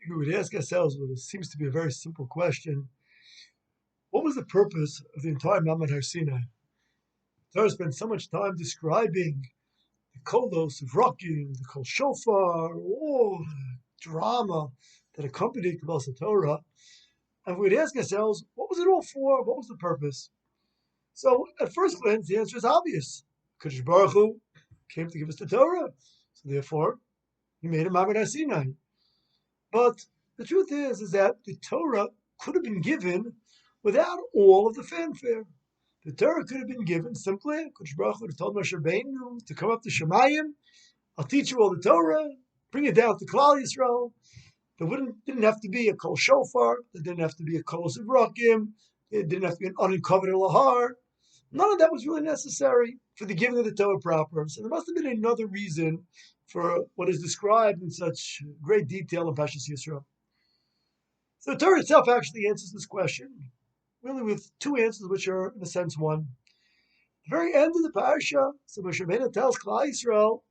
We would ask ourselves what seems to be a very simple question. What was the purpose of the entire Mamad Har Sinai? The Torah spent so much time describing the kolos of Rakim, the kol shofar, all the drama that accompanied Kabbalas Torah. And we'd ask ourselves, what was it all for? What was the purpose? So at first glance, the answer is obvious. Kadosh Baruch Hu came to give us the Torah. So therefore, he made a Mamad Har Sinai. But the truth is that the Torah could have been given without all of the fanfare. The Torah could have been given simply. Kadosh Baruch Hu told Moshe Rabbeinu to come up to Shemayim. I'll teach you all the Torah. Bring it down to Klal Yisrael. There didn't have to be a kol shofar. There didn't have to be a kolos of rakim. It didn't have to be an unincovered lahar. None of that was really necessary for the giving of the Torah proper. So there must have been another reason for what is described in such great detail in Parshas Yisro. So the Torah itself actually answers this question, really with two answers, which are, in a sense, one. At the very end of the parasha, so Moshe Rabbeinu tells Klal Yisrael,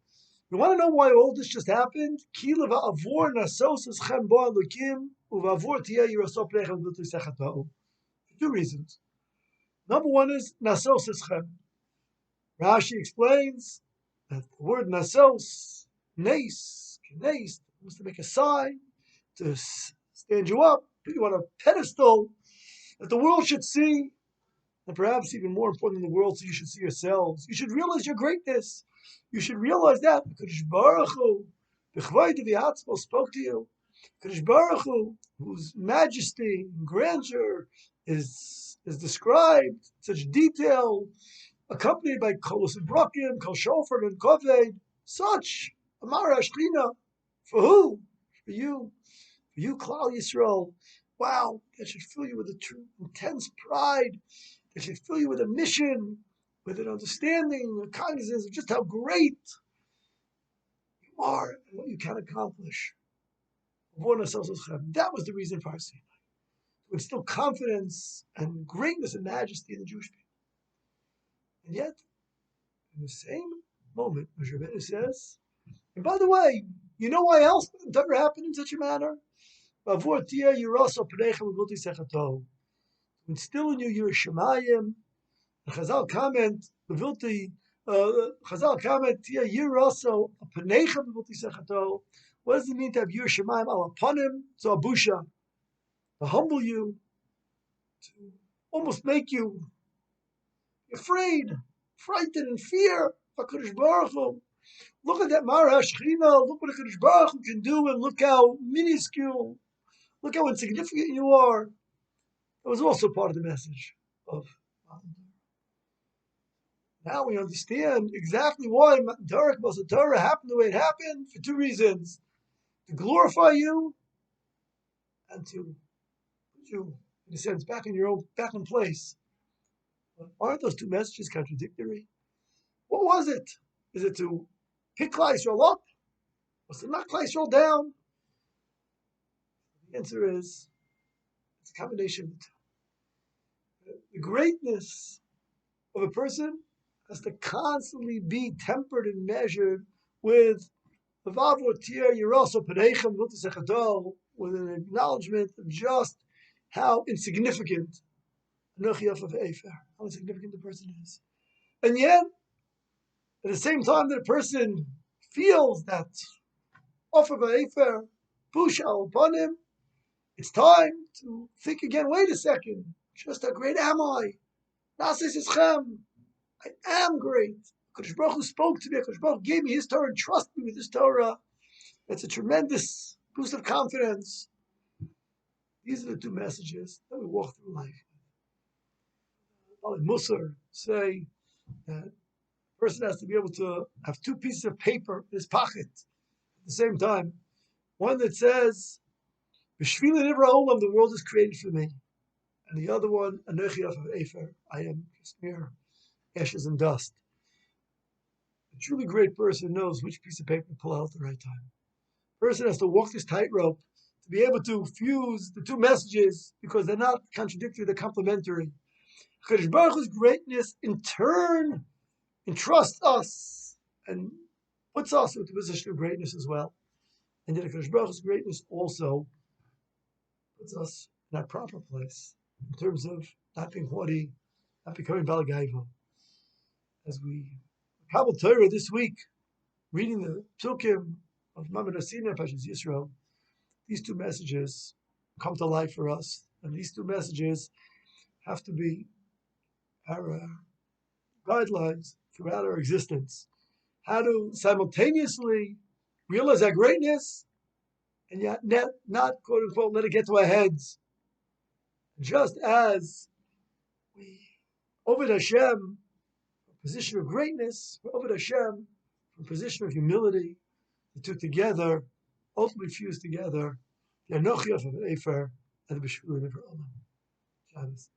you want to know why all this just happened? Ki leva'avor nasos eschem bo elokim uva'avor tiyeh yiraso pneichem v'tu sechatau. For two reasons. Number one is nasos eschem. Rashi explains that the word nasos, nes, was to make a sign, to stand you up, put you on a pedestal, that the world should see, and perhaps even more important than the world, so you should see yourselves. You should realize your greatness. You should realize that Kadosh Baruch Hu, b'chvayid v'yatzmo, spoke to you. Kadosh Baruch Hu, whose majesty and grandeur is described in such detail, accompanied by kolos and brakim, kol shofar and koved, such a Mara Shechina. For who? For you, Klal Yisrael. Wow, that should fill you with a true, intense pride. That should fill you with a mission, with an understanding, a cognizance of just how great you are and what you can accomplish. That was the reason for our Sinai, to instill confidence and greatness and majesty in the Jewish people. And yet, in the same moment, Moshe Rabbeinu says, and by the way, you know why else it never happened in such a manner? Instill in you your Shemayim. Chazal comment, Tia Yiraso Panechem B'Vulti Sechato. What does it mean to have Yir Shemayim al Apanim? So Abusha, to humble you, to almost make you afraid, frightened, in fear. HaKadosh Baruch Hu. Look at that Mara Shechina. Look what HaKadosh Baruch Hu can do, and look how minuscule, look how insignificant you are. That was also part of the message of now we understand exactly why Torah happened the way it happened, for two reasons. To glorify you and to put you, in a sense, back in place. But aren't those two messages contradictory? What was it? Is it to pick Klal Yisrael up? Was it knock Klal Yisrael down? The answer is, it's a combination of the two. The greatness of a person has to constantly be tempered and measured with with an acknowledgement of just how insignificant the person is. And yet, at the same time that a person feels that off of Efer, Pushal upon him, it's time to think again, wait a second, just how great am I? Nasis Ischem. I am great. Kadosh Baruch Hu spoke to me. Kadosh Baruch Hu gave me His Torah and trusted me with His Torah. It's a tremendous boost of confidence. These are the two messages that we walk through life. Musar say that a person has to be able to have two pieces of paper in his pocket at the same time. One that says, "B'shvili nivra olam, the world is created for me," and the other one, "Anochi of Efer, I am just mere ashes and dust." A truly great person knows which piece of paper to pull out at the right time. A person has to walk this tightrope to be able to fuse the two messages because they're not contradictory, they're complementary. Kadosh Baruch Hu's greatness in turn entrusts us and puts us into a position of greatness as well. And yet Kadosh Baruch Hu's greatness also puts us in our proper place in terms of not being haughty, not becoming balagaiva. As we Kabbalah Torah this week, reading the Psukim of Mamad Asina, Pashas Yisro, these two messages come to life for us, and these two messages have to be our guidelines throughout our existence. How to simultaneously realize our greatness and yet not quote unquote let it get to our heads. Just as we Ovid Hashem, a position of greatness, Ovid Hashem, from a position of humility, the two together, ultimately fused together, the Anochi of Efer and the B'Shvulin of Olam. Shabbos.